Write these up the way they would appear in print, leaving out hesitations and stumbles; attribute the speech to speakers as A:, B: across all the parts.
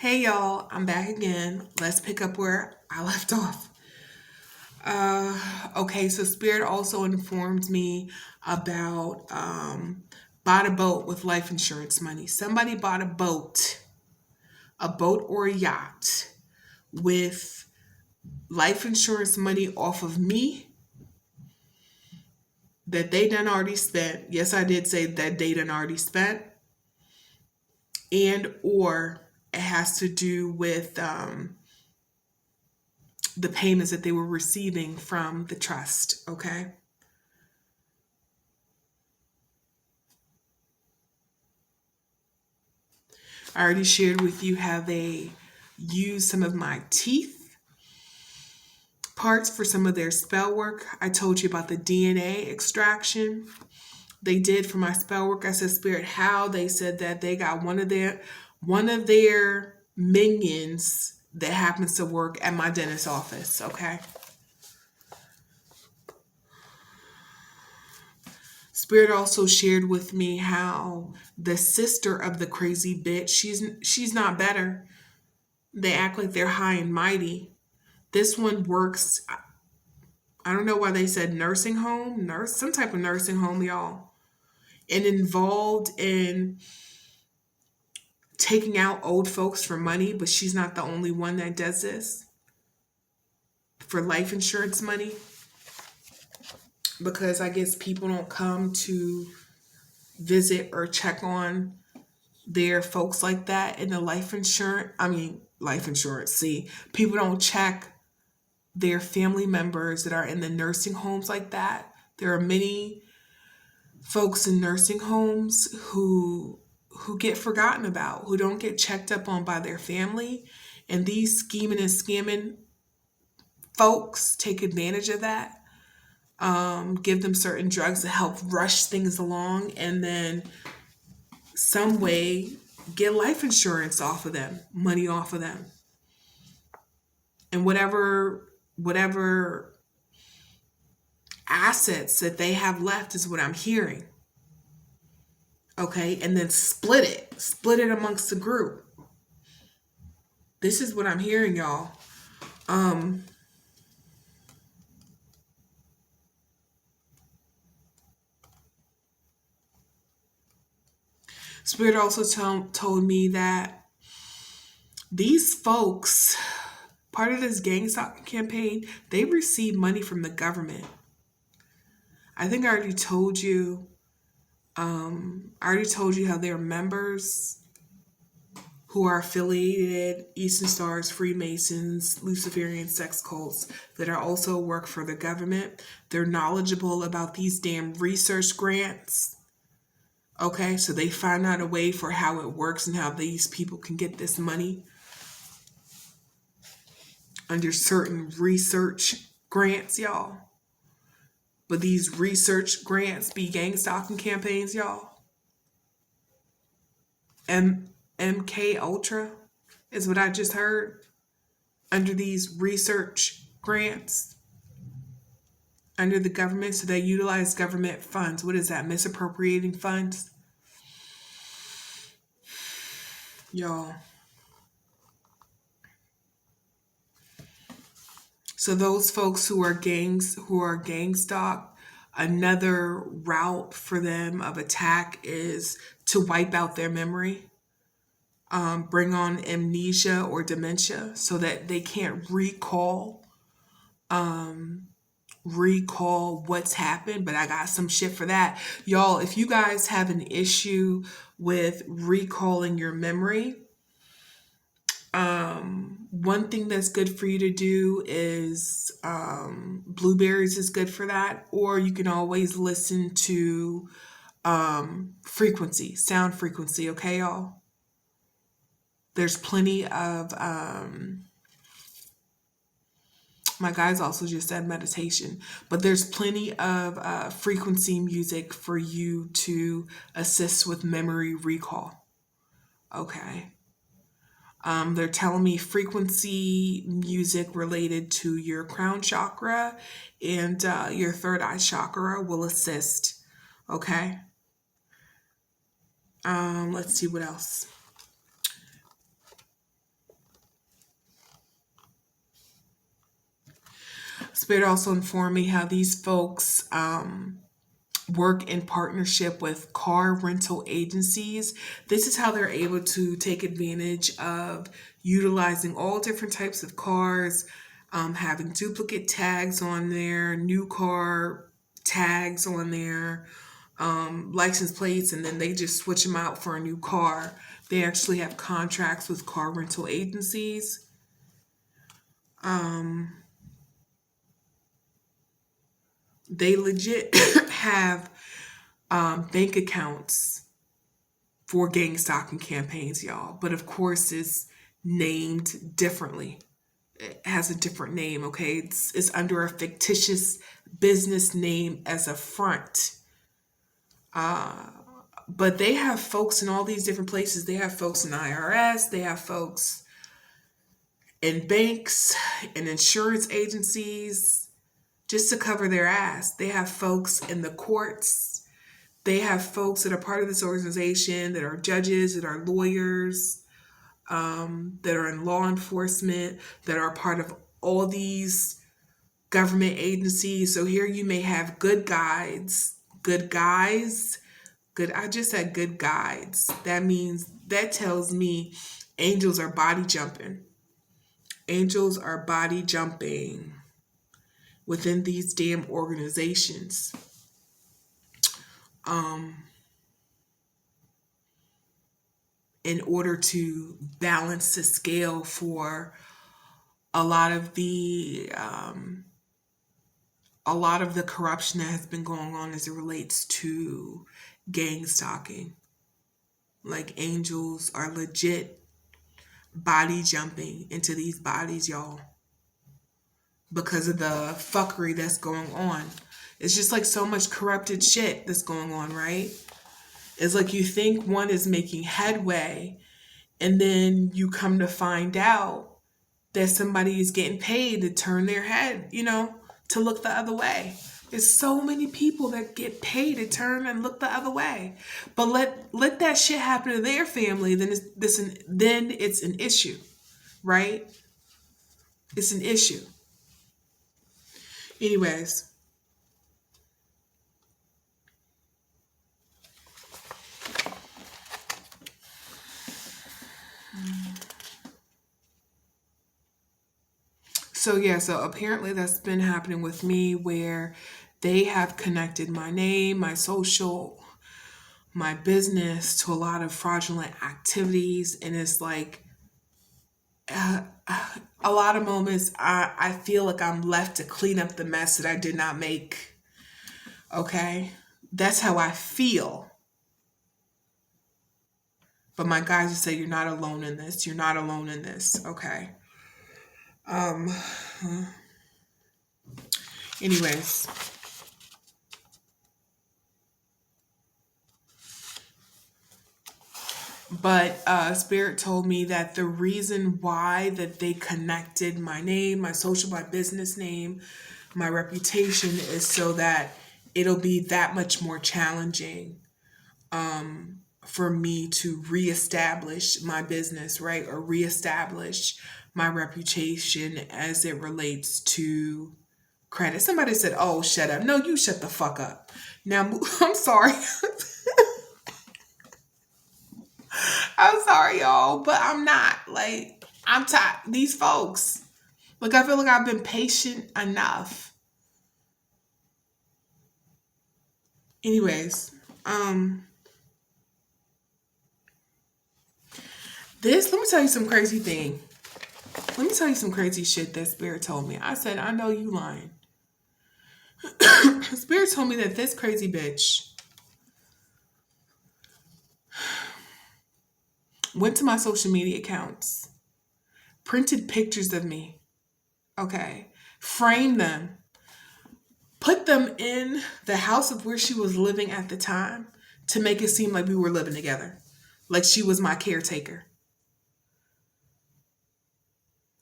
A: Hey y'all, I'm back again. Let's pick up where I left off. Okay, so Spirit also informed me about bought a boat with life insurance money. Somebody bought a boat or a yacht with life insurance money off of me that they done already spent. Yes, I did say that they done already spent, and or it has to do with the payments that they were receiving from the trust. Okay. I already shared with you how they use some of my teeth parts for some of their spell work. I told you about the DNA extraction they did for my spell work. I said, Spirit, how they said that they got one of their minions that happens to work at my dentist's office. Okay. Spirit also shared with me how the sister of the crazy bitch, she's not better. They act like they're high and mighty. This one works. I don't know why they said nursing home, some type of nursing home, y'all, and involved in taking out old folks for money. But she's not the only one that does this for life insurance money, because I guess people don't come to visit or check on their folks like that in the life insurance. I mean, life insurance. See, people don't check their family members that are in the nursing homes like that. There are many folks in nursing homes who get forgotten about, who don't get checked up on by their family, and these scheming and scamming folks take advantage of that. Give them certain drugs to help rush things along, and then some way get life insurance off of them, money off of them, and whatever assets that they have left is what I'm hearing. Okay, and then split it amongst the group. This is what I'm hearing, y'all. Um, Spirit also told me that these folks, part of this Gangstalking campaign, they receive money from the government. I think I already told you. I already told you how they're members who are affiliated Eastern Stars, Freemasons, Luciferian sex cults that are also work for the government. They're knowledgeable about these damn research grants. Okay, so they find out a way for how it works and how these people can get this money under certain research grants, y'all. But these research grants be gang stalking campaigns, y'all. MK Ultra is what I just heard. Under these research grants under the government, so they utilize government funds. What is that? Misappropriating funds, y'all. So those folks who are gang stalked, another route for them of attack is to wipe out their memory, bring on amnesia or dementia, so that they can't recall what's happened. But I got some shit for that, y'all. If you guys have an issue with recalling your memory, one thing that's good for you to do is blueberries is good for that, or you can always listen to sound frequency. Okay, y'all. There's plenty of my guys also just said meditation, but there's plenty of frequency music for you to assist with memory recall. Okay. They're telling me frequency music related to your crown chakra and your third eye chakra will assist. Okay. Let's see what else. Spirit also informed me how these folks work in partnership with car rental agencies. This is how they're able to take advantage of utilizing all different types of cars, having duplicate tags on there, new car tags on there, license plates, and then they just switch them out for a new car. They actually have contracts with car rental agencies. Um, they legit have bank accounts for gang stalking campaigns, y'all. But of course, it's named differently. It has a different name, okay? It's under a fictitious business name as a front. But they have folks in all these different places. They have folks in IRS, they have folks in banks and insurance agencies just to cover their ass. They have folks in the courts. They have folks that are part of this organization that are judges, that are lawyers, that are in law enforcement, that are part of all these government agencies. So here you may have good guides, good guys, good. I just said good guides. That tells me angels are body jumping. Angels are body jumping within these damn organizations. In order to balance the scale for a lot of the corruption that has been going on as it relates to gang stalking. Like angels are legit body jumping into these bodies, y'all, because of the fuckery that's going on. It's just like so much corrupted shit that's going on, right? It's like you think one is making headway, and then you come to find out that somebody is getting paid to turn their head, to look the other way. There's so many people that get paid to turn and look the other way. But let that shit happen to their family, then it's an issue, right? It's an issue. Anyways. So apparently that's been happening with me, where they have connected my name, my social, my business to a lot of fraudulent activities. And it's like a lot of moments I feel like I'm left to clean up the mess that I did not make. Okay? That's how I feel. But my guys would say, you're not alone in this. You're not alone in this. Okay? Anyways. But Spirit told me that the reason why that they connected my name, my social, my business name, my reputation is so that it'll be that much more challenging for me to reestablish my business, right? Or reestablish my reputation as it relates to credit. Somebody said, oh, shut up. No, you shut the fuck up. Now, I'm sorry. I'm sorry, y'all, but I'm not. Like, I'm tired. These folks. Like, I feel like I've been patient enough. Anyways, let me tell you some crazy thing. Let me tell you some crazy shit that Spirit told me. I said, I know you lying. Spirit told me that this crazy bitch went to my social media accounts, printed pictures of me, okay, framed them, put them in the house of where she was living at the time to make it seem like we were living together, like she was my caretaker.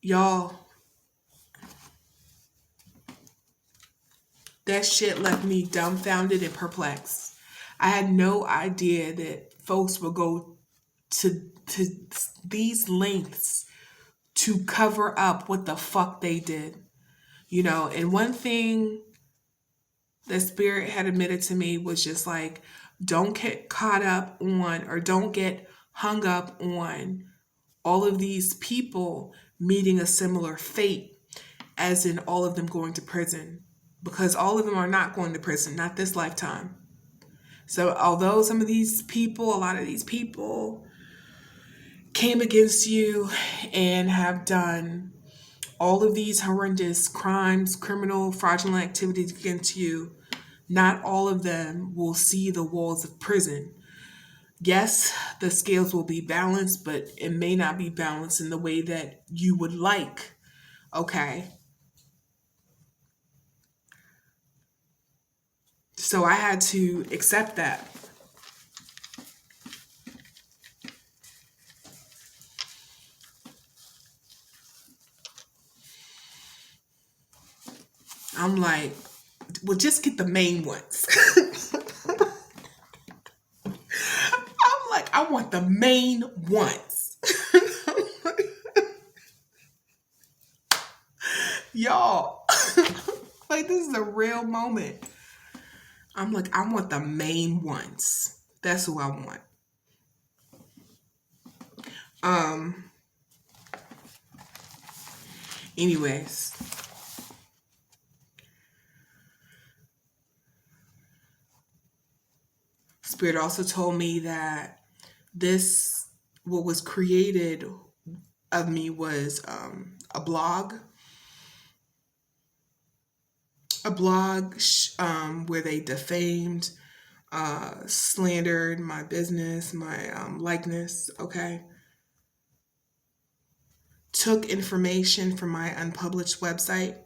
A: Y'all, that shit left me dumbfounded and perplexed. I had no idea that folks would go to these lengths to cover up what the fuck they did, And one thing that Spirit had admitted to me was just like, don't get caught up on, or don't get hung up on all of these people meeting a similar fate, as in all of them going to prison, because all of them are not going to prison, not this lifetime. So although some of these people, a lot of these people came against you and have done all of these horrendous crimes, criminal, fraudulent activities against you, not all of them will see the walls of prison. Yes, the scales will be balanced, but it may not be balanced in the way that you would like. Okay. So I had to accept that. I'm like, well, just get the main ones. I'm like, I want the main ones. Y'all, like, this is a real moment. I'm like, I want the main ones. That's who I want. Anyways, Spirit also told me that this, what was created of me, was a blog. Where they defamed, slandered my business, my likeness, okay? Took information from my unpublished website.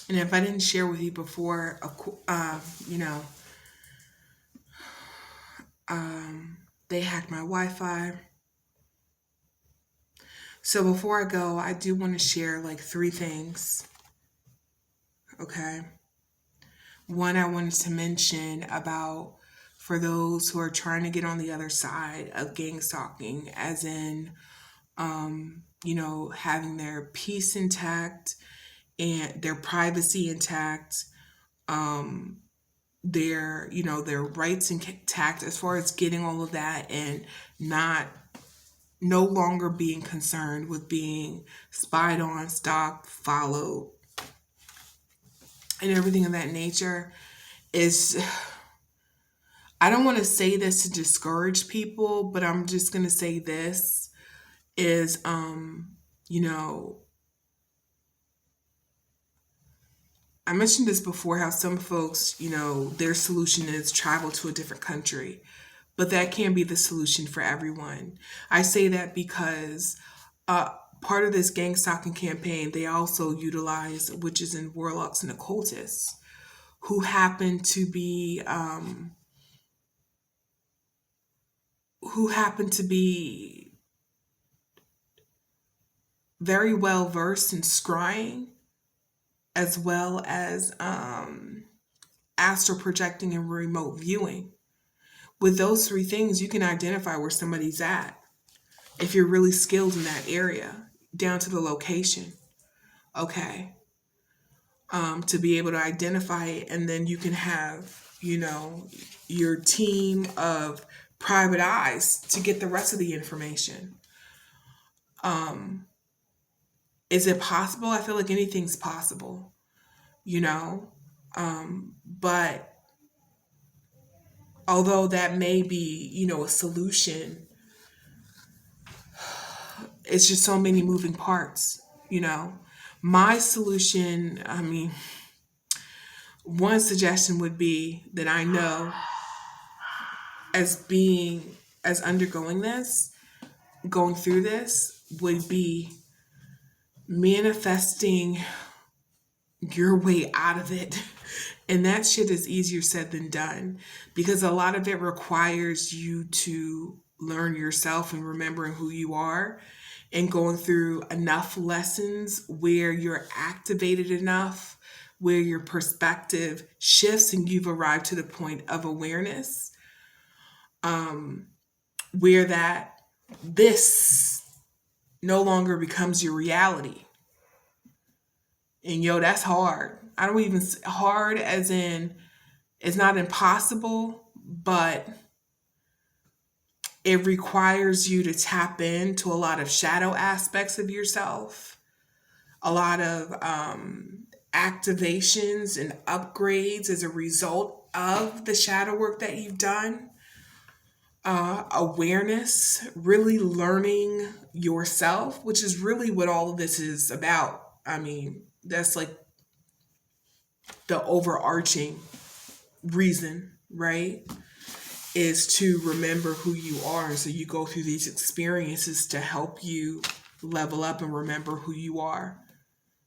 A: And if I didn't share with you before, they hacked my Wi-Fi. So before I go, I do want to share like 3 things. Okay. One, I wanted to mention about, for those who are trying to get on the other side of gang stalking, as in, having their peace intact and their privacy intact, their rights intact, as far as getting all of that, and no longer being concerned with being spied on, stalked, followed, and everything of that nature. Is, I don't want to say this to discourage people, but I'm just going to say this is, I mentioned this before, how some folks, their solution is travel to a different country, but that can't be the solution for everyone. I say that because part of this gang stalking campaign, they also utilize witches and warlocks and occultists who happen to be very well versed in scrying, as well as astral projecting and remote viewing. With those 3 things, you can identify where somebody's at if you're really skilled in that area, down to the location. Okay. To be able to identify it, and then you can have, your team of private eyes to get the rest of the information. Is it possible? I feel like anything's possible, but although that may be, a solution, it's just so many moving parts, My solution, one suggestion would be that I know, as undergoing this, going through this, would be manifesting your way out of it. And that shit is easier said than done, because a lot of it requires you to learn yourself and remembering who you are and going through enough lessons where you're activated enough, where your perspective shifts and you've arrived to the point of awareness, um, where that this no longer becomes your reality. And yo, that's hard. I don't even hard as in it's not impossible, but it requires you to tap into a lot of shadow aspects of yourself, a lot of activations and upgrades as a result of the shadow work that you've done, awareness, really learning yourself, which is really what all of this is about. I mean, that's like the overarching reason, right? Is to remember who you are. And so you go through these experiences to help you level up and remember who you are.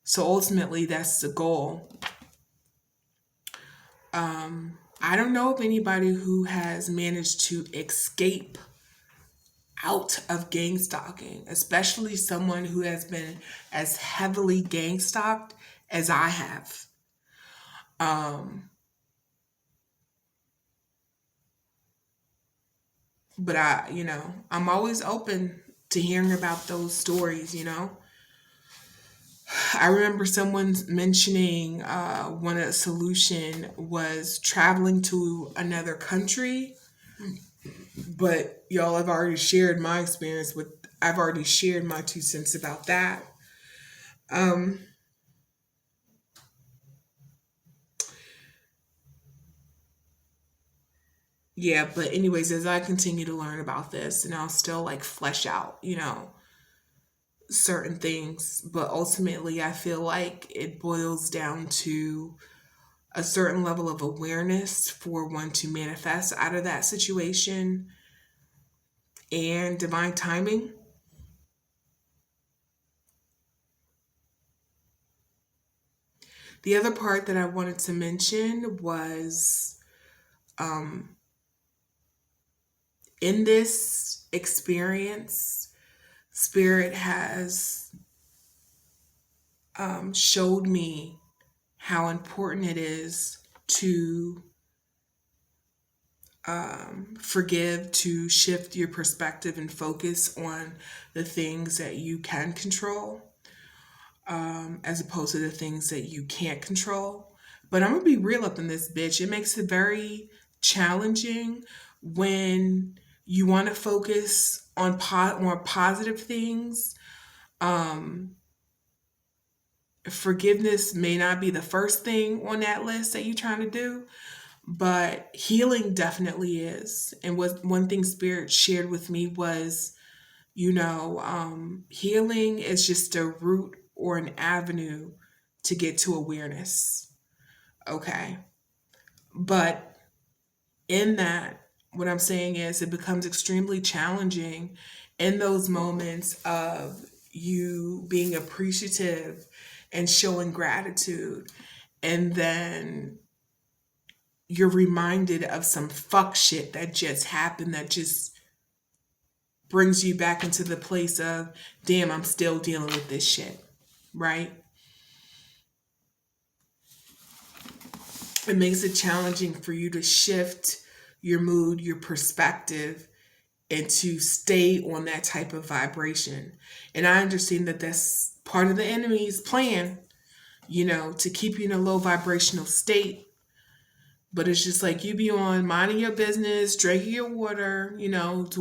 A: So ultimately, that's the goal. I don't know of anybody who has managed to escape out of gang stalking, especially someone who has been as heavily gang stalked as I have. Um, but I'm always open to hearing about those stories. I remember someone mentioning one solution was traveling to another country, but y'all have already shared my experience with. I've already shared my 2 cents about that. Um, yeah, but anyways, as I continue to learn about this, and I'll still like flesh out, certain things, but ultimately, I feel like it boils down to a certain level of awareness for one to manifest out of that situation and divine timing. The other part that I wanted to mention was um, in this experience, Spirit has showed me how important it is to forgive, to shift your perspective and focus on the things that you can control, as opposed to the things that you can't control. But I'm gonna be real up in this bitch. It makes it very challenging when you want to focus on more positive things. Um, Forgiveness may not be the first thing on that list that you're trying to do, but healing definitely is. And what one thing Spirit shared with me was, healing is just a route or an avenue to get to awareness. Okay. But in that, what I'm saying is it becomes extremely challenging in those moments of you being appreciative and showing gratitude. And then you're reminded of some fuck shit that just happened that just brings you back into the place of, damn, I'm still dealing with this shit, right? It makes it challenging for you to shift your mood, your perspective, and to stay on that type of vibration. And I understand that that's part of the enemy's plan, to keep you in a low vibrational state. But it's just like you be on minding your business, drinking your water,